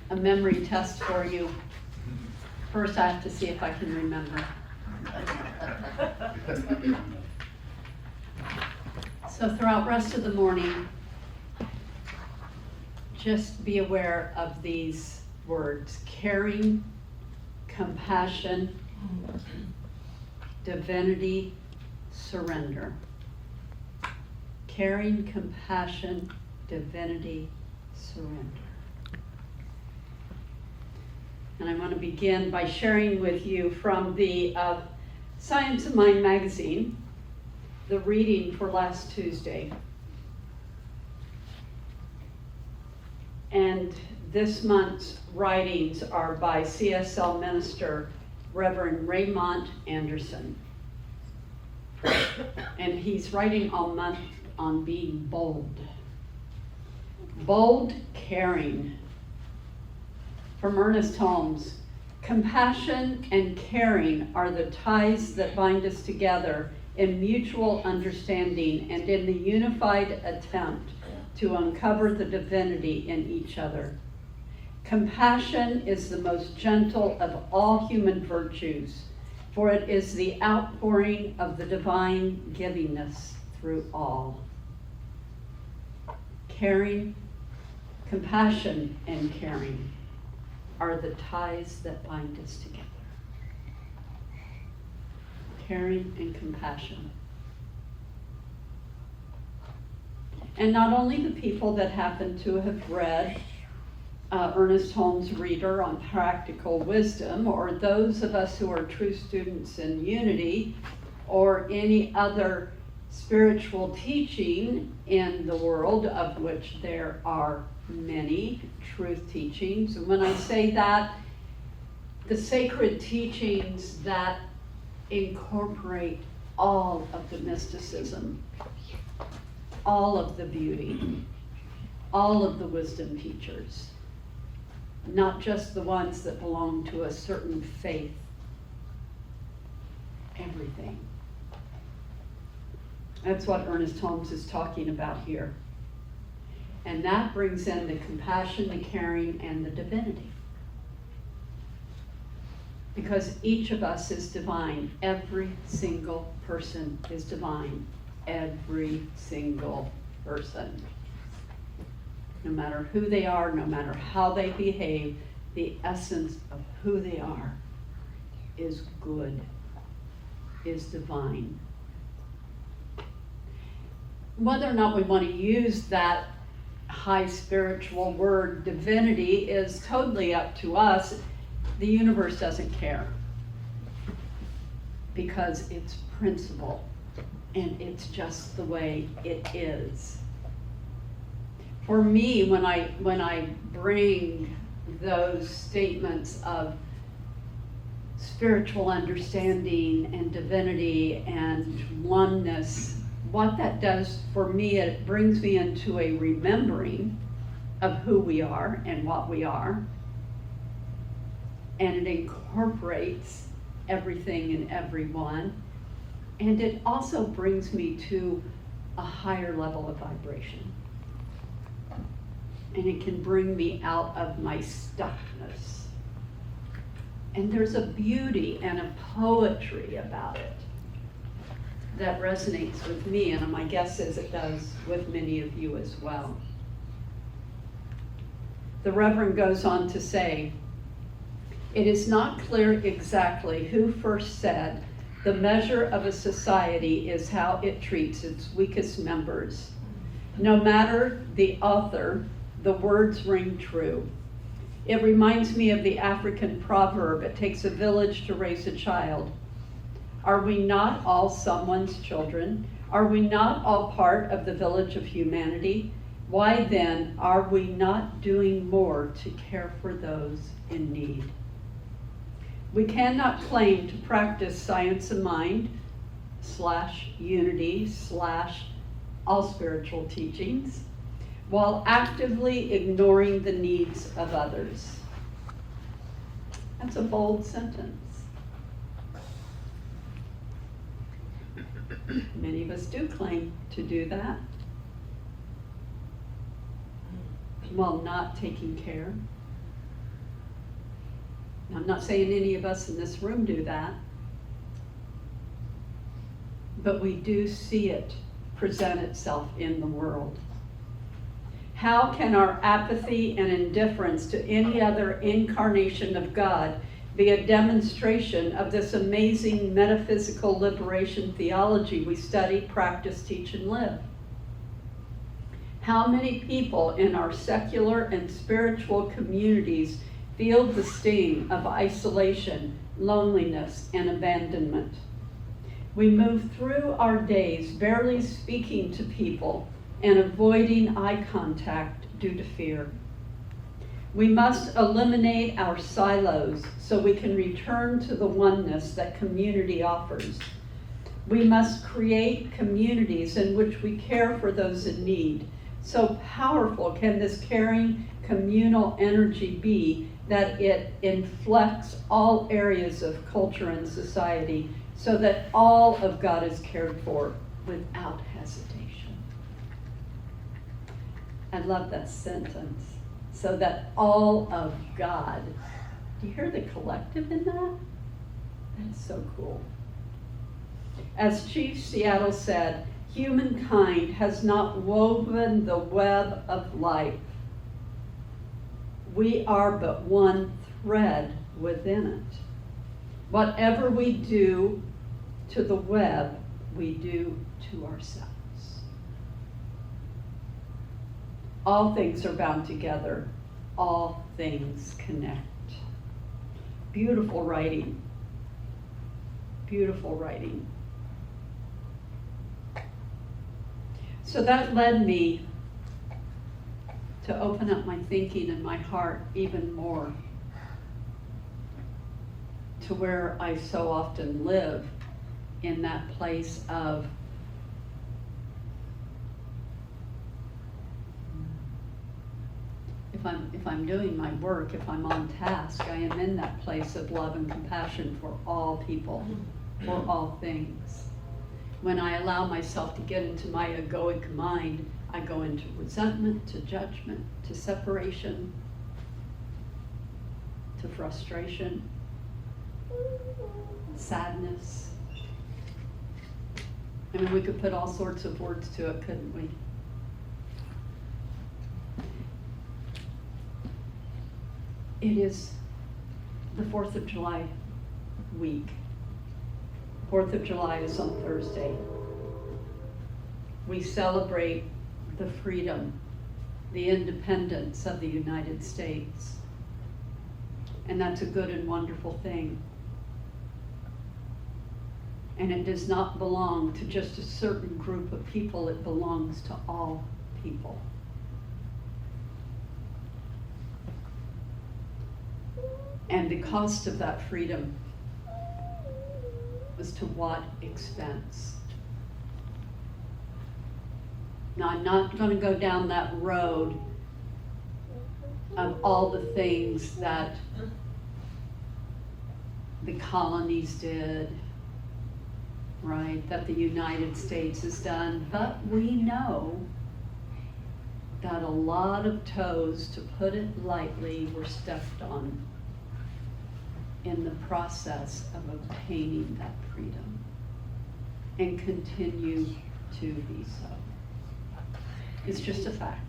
a memory test for you. First, I have to see if I can remember. So throughout the rest of the morning, just be aware of these words: caring, compassion, divinity, surrender. Caring, compassion, divinity, surrender. And I want to begin by sharing with you from the Science of Mind magazine, the reading for last Tuesday. And this month's writings are by CSL minister Reverend Raymond Anderson. And he's writing all month on being bold. Bold, caring. From Ernest Holmes, compassion and caring are the ties that bind us together in mutual understanding and in the unified attempt to uncover the divinity in each other. Compassion is the most gentle of all human virtues, for it is the outpouring of the divine givingness through all. Caring, compassion, and caring are the ties that bind us together. Caring and compassion. And not only the people that happen to have read Ernest Holmes' Reader on Practical Wisdom, or those of us who are true students in Unity, or any other spiritual teaching in the world, of which there are many truth teachings. And when I say that, the sacred teachings that incorporate all of the mysticism, all of the beauty, all of the wisdom teachers, not just the ones that belong to a certain faith, everything. That's what Ernest Holmes is talking about here. And that brings in the compassion, the caring, and the divinity. Because each of us is divine. Every single person is divine. Every single person. No matter who they are, no matter how they behave, the essence of who they are is good, is divine. Whether or not we want to use that high spiritual word divinity is totally up to us. The universe doesn't care, because it's principle and it's just the way it is. For me, when I bring those statements of spiritual understanding and divinity and oneness, what that does for me, it brings me into a remembering of who we are and what we are. And it incorporates everything and everyone. And it also brings me to a higher level of vibration. And it can bring me out of my stuckness. And there's a beauty and a poetry about it that resonates with me, and my guess is it does with many of you as well. The Reverend goes on to say, it is not clear exactly who first said the measure of a society is how it treats its weakest members. No matter the author, the words ring true. It reminds me of the African proverb, it takes a village to raise a child. Are we not all someone's children? Are we not all part of the village of humanity? Why then are we not doing more to care for those in need? We cannot claim to practice science of mind / unity / all spiritual teachings while actively ignoring the needs of others. That's a bold sentence. Many of us do claim to do that while not taking care Now, I'm not saying any of us in this room do that, but we do see it present itself in the world. How can our apathy and indifference to any other incarnation of God be a demonstration of this amazing metaphysical liberation theology we study, practice, teach, and live? How many people in our secular and spiritual communities feel the sting of isolation, loneliness, and abandonment? We move through our days barely speaking to people and avoiding eye contact due to fear. We must eliminate our silos so we can return to the oneness that community offers. We must create communities in which we care for those in need. So powerful can this caring communal energy be that it inflects all areas of culture and society so that all of God is cared for without hesitation. I love that sentence. So that all of God. Do you hear the collective in that? That's so cool. As Chief Seattle said, humankind has not woven the web of life. We are but one thread within it. Whatever we do to the web, we do to ourselves. All things are bound together. All things connect. Beautiful writing. Beautiful writing. So that led me to open up my thinking and my heart even more to where I so often live, in that place of if I'm doing my work, if I'm on task, I am in that place of love and compassion for all people, for all things. When I allow myself to get into my egoic mind, I go into resentment, to judgment, to separation, to frustration, sadness. I mean, we could put all sorts of words to it, couldn't we? It is the 4th of July week. 4th of July is on Thursday. We celebrate the freedom, the independence of the United States. And that's a good and wonderful thing. And it does not belong to just a certain group of people, it belongs to all people. And the cost of that freedom was to what expense? Now, I'm not going to go down that road of all the things that the colonies did, right, that the United States has done, but we know that a lot of toes, to put it lightly, were stepped on in the process of obtaining that freedom, and continue to be so. It's just a fact.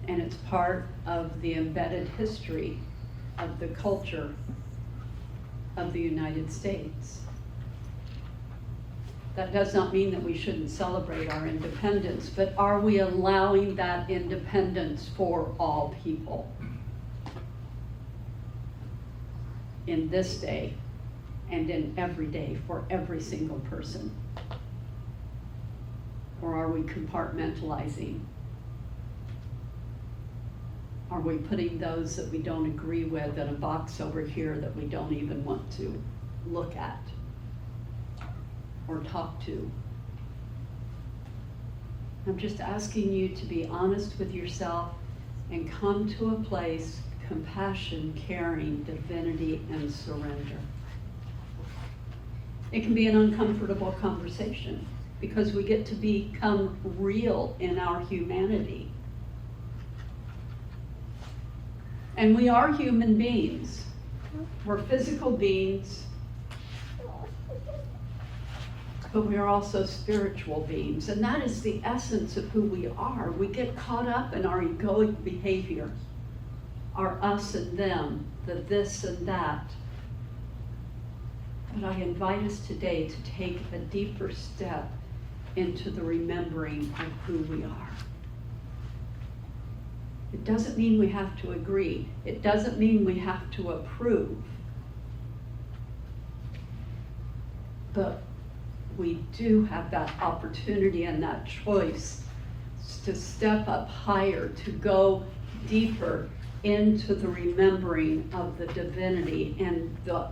And it's part of the embedded history of the culture of the United States. That does not mean that we shouldn't celebrate our independence, but are we allowing that independence for all people? In this day and in every day for every single person? Or are we compartmentalizing? Are we putting those that we don't agree with in a box over here that we don't even want to look at or talk to? I'm just asking you to be honest with yourself and come to a place: compassion, caring, divinity, and surrender. It can be an uncomfortable conversation because we get to become real in our humanity. And we are human beings. We're physical beings, but we are also spiritual beings. And that is the essence of who we are. We get caught up in our egoic behavior, our us and them, the this and that. But I invite us today to take a deeper step into the remembering of who we are. It doesn't mean we have to agree. It doesn't mean we have to approve. But we do have that opportunity and that choice to step up higher, to go deeper into the remembering of the divinity. And the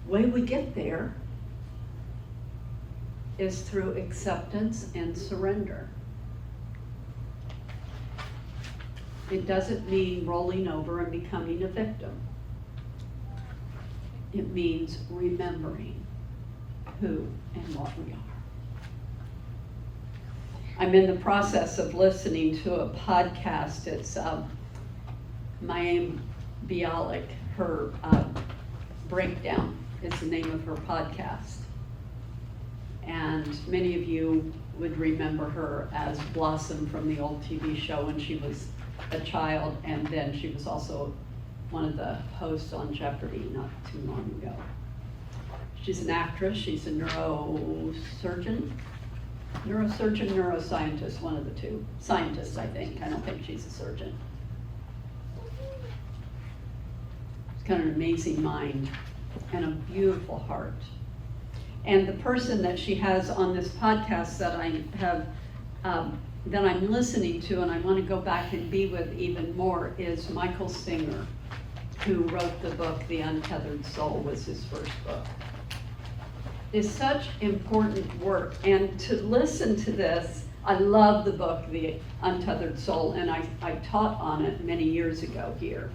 way we get there is through acceptance and surrender. It doesn't mean rolling over and becoming a victim. It means remembering who and what we are. I'm in the process of listening to a podcast. It's Mayim Bialik, her Breakdown is the name of her podcast. And many of you would remember her as Blossom from the old TV show when she was a child, and then she was also one of the hosts on Jeopardy not too long ago. She's an actress, she's a neuroscientist, one of the two. Scientist, I think. I don't think she's a surgeon. She's got an amazing mind and a beautiful heart. And the person that she has on this podcast that I have, that I'm listening to and I want to go back and be with even more is Michael Singer, who wrote the book, The Untethered Soul was his first book. It's such important work. And to listen to this, I love the book, The Untethered Soul, and I taught on it many years ago here.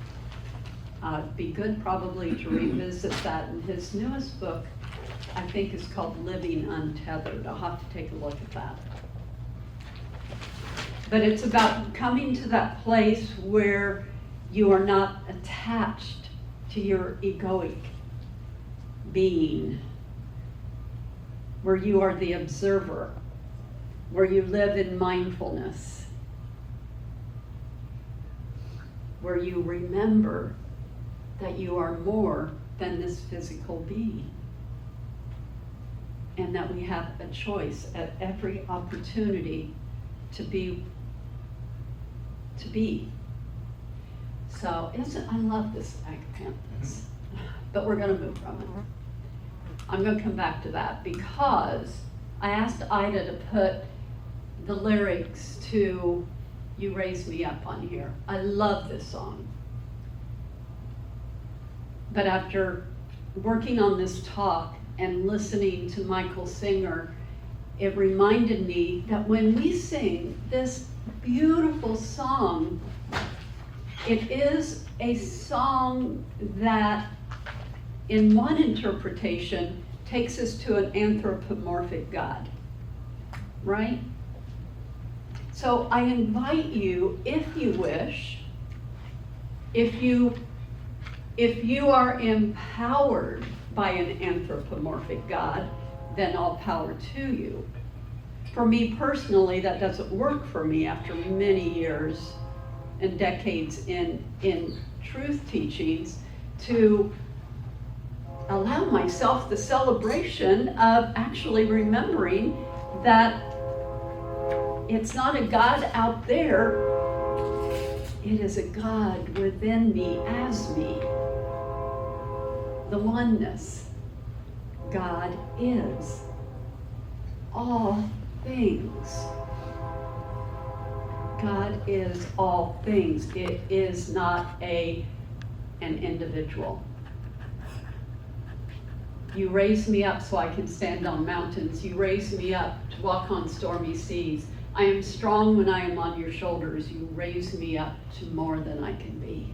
It'd be good probably to revisit that. And his newest book, I think, is called Living Untethered. I'll have to take a look at that. But it's about coming to that place where you are not attached to your egoic being, where you are the observer, where you live in mindfulness, where you remember that you are more than this physical being, and that we have a choice at every opportunity to be. So I love this pamphlet, but we're going to move from it. I'm going to come back to that because I asked Ida to put the lyrics to You Raise Me Up on here. I love this song. But after working on this talk and listening to Michael Singer, it reminded me that when we sing this beautiful song, it is a song that, in one interpretation, takes us to an anthropomorphic God, right? So I invite you, if you wish, if you are empowered by an anthropomorphic God, then all power to you. For me personally, that doesn't work for me after many years and decades in truth teachings to allow myself the celebration of actually remembering that it's not a God out there, it is a God within me as me. The oneness. God is all things. God is all things. It is not an individual. You raise me up so I can stand on mountains. You raise me up to walk on stormy seas. I am strong when I am on your shoulders. You raise me up to more than I can be.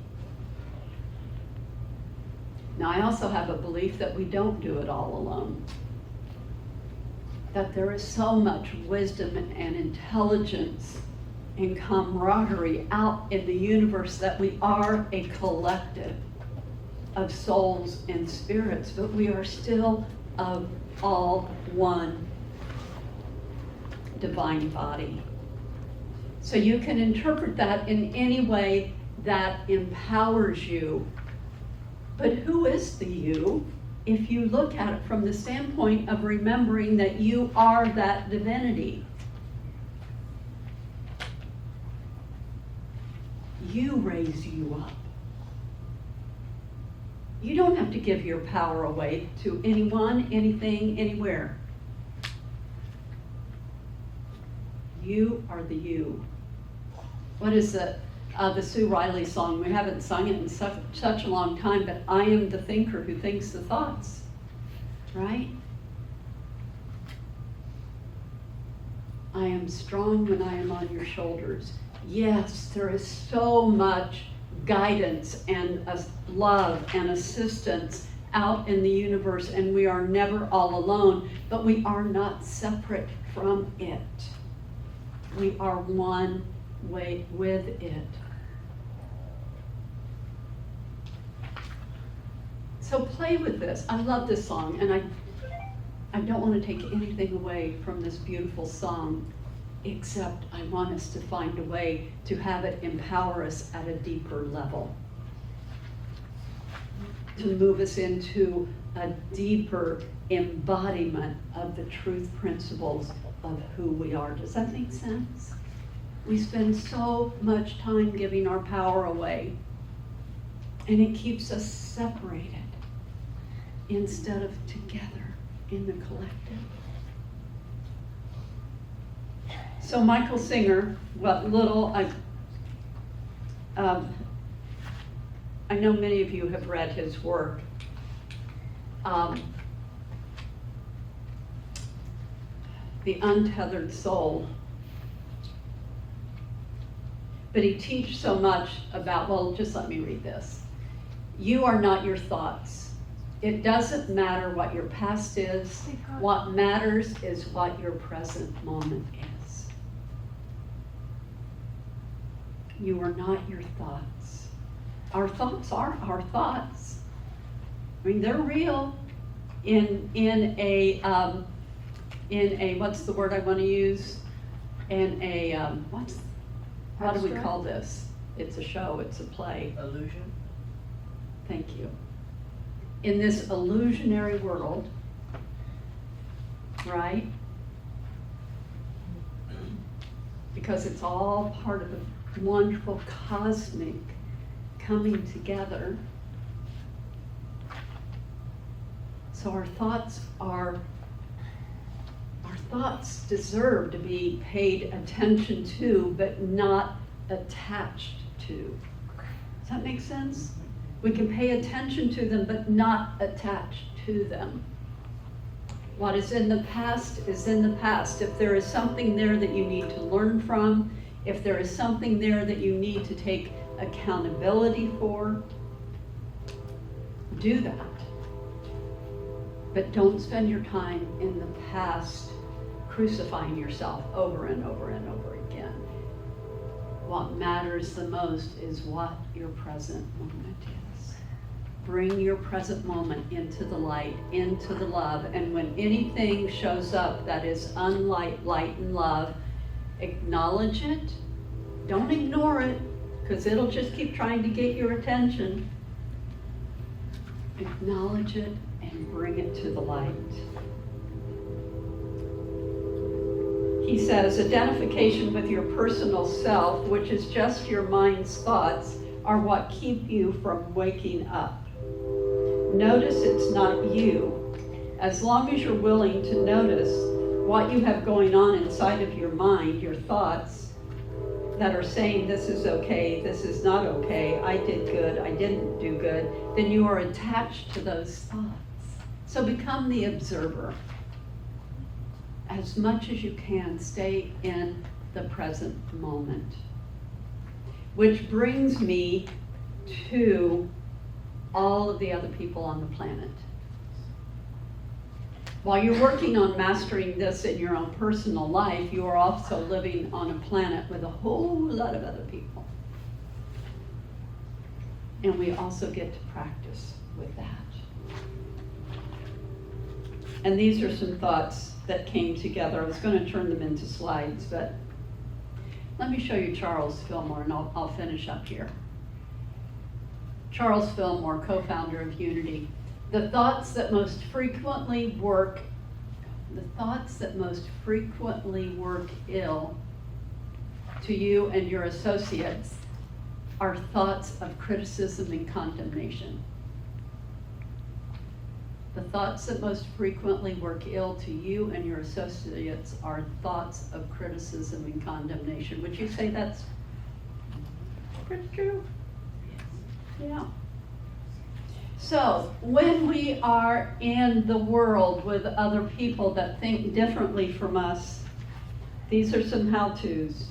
Now, I also have a belief that we don't do it all alone. That there is so much wisdom and intelligence and camaraderie out in the universe, that we are a collective of souls and spirits, but we are still of all one divine body. So you can interpret that in any way that empowers you. But who is the you? If you look at it from the standpoint of remembering that you are that divinity. You raise you up. You don't have to give your power away to anyone, anything, anywhere. You are the you. What is the Sue Riley song? We haven't sung it in such a long time, but I am the thinker who thinks the thoughts, right? I am strong when I am on your shoulders. Yes, there is so much guidance and love and assistance out in the universe, and we are never all alone, but we are not separate from it. We are one way with it. So play with this. I love this song, and I don't want to take anything away from this beautiful song, except I want us to find a way to have it empower us at a deeper level, to move us into a deeper embodiment of the truth principles of who we are. Does that make sense? We spend so much time giving our power away, and it keeps us separated instead of together in the collective. So Michael Singer, what little I know many of you have read his work. The Untethered Soul. But he teaches so much about, well, just let me read this. You are not your thoughts. It doesn't matter what your past is. What matters is what your present moment is. You are not your thoughts. Our thoughts are our thoughts. I mean, they're real. In a what's the word I want to use? How do we call this? It's a show, it's a play. Illusion? Thank you. In this illusionary world, right? Because it's all part of a wonderful cosmic coming together. So our thoughts deserve to be paid attention to, but not attached to. Does that make sense? We can pay attention to them, but not attached to them. What is in the past is in the past. If there is something there that you need to learn from, if there is something there that you need to take accountability for, do that. But don't spend your time in the past crucifying yourself over and over and over again. What matters the most is what your present moment is. Bring your present moment into the light, into the love, and when anything shows up that is unlike light and love, acknowledge it. Don't ignore it, because it'll just keep trying to get your attention. Acknowledge it and bring it to the light. He says, identification with your personal self, which is just your mind's thoughts, are what keep you from waking up. Notice it's not you. As long as you're willing to notice what you have going on inside of your mind, your thoughts that are saying this is okay, this is not okay, I did good, I didn't do good, then you are attached to those thoughts. So become the observer. As much as you can, stay in the present moment. Which brings me to all of the other people on the planet. While you're working on mastering this in your own personal life, you are also living on a planet with a whole lot of other people. And we also get to practice with that. And these are some thoughts that came together. I was going to turn them into slides, but let me show you Charles Fillmore, and I'll finish up here. Charles Fillmore, co-founder of Unity. The thoughts that most frequently work ill to you and your associates are thoughts of criticism and condemnation. The thoughts that most frequently work ill to you and your associates are thoughts of criticism and condemnation. Would you say that's pretty true? Yeah. So when we are in the world with other people that think differently from us, these are some how-tos.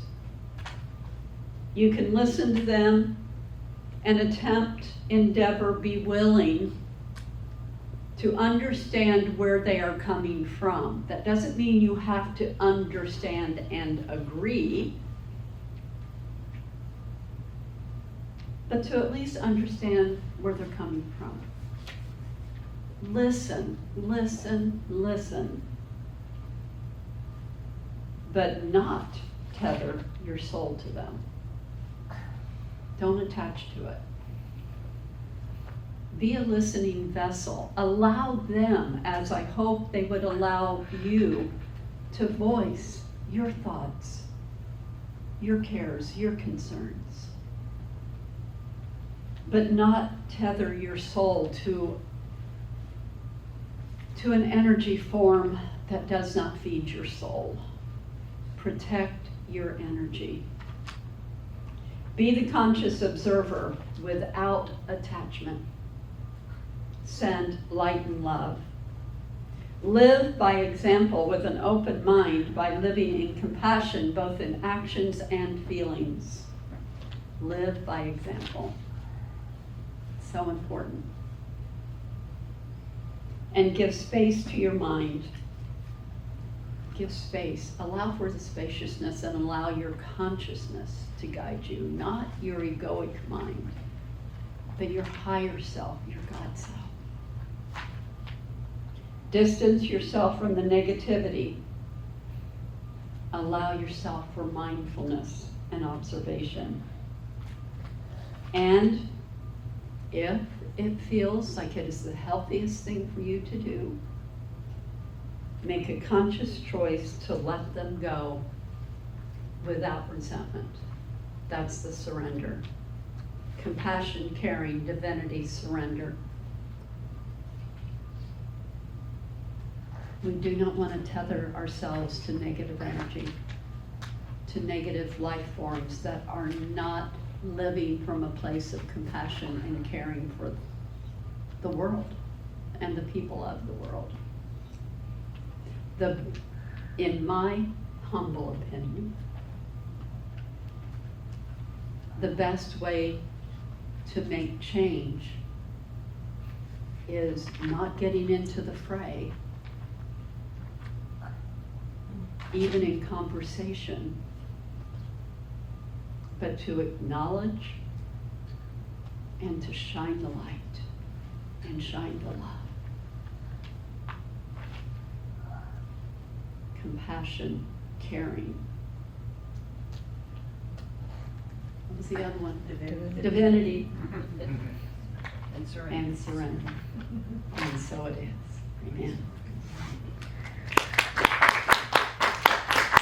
You can listen to them and endeavor, be willing to understand where they are coming from. That doesn't mean you have to understand and agree, but to at least understand where they're coming from. Listen, but not tether your soul to them. Don't attach to it. Be a listening vessel. Allow them, as I hope they would allow you, to voice your thoughts, your cares, your concerns. But not tether your soul to an energy form that does not feed your soul. Protect your energy. Be the conscious observer without attachment. Send light and love. Live by example with an open mind by living in compassion both in actions and feelings. Live by example. So important. And give space to your mind. Give space. Allow for the spaciousness and allow your consciousness to guide you, not your egoic mind, but your higher self, your God self. Distance yourself from the negativity. Allow yourself for mindfulness and observation. And if it feels like it is the healthiest thing for you to do, make a conscious choice to let them go without resentment. That's the surrender. Compassion, caring, divinity, surrender. We do not want to tether ourselves to negative energy, to negative life forms that are not living from a place of compassion and caring for the world and the people of the world. In my humble opinion, the best way to make change is not getting into the fray, even in conversation, but to acknowledge and to shine the light and shine the love. Compassion, caring. What was the other one? Divinity. And surrender. And surrender. And so it is. Amen.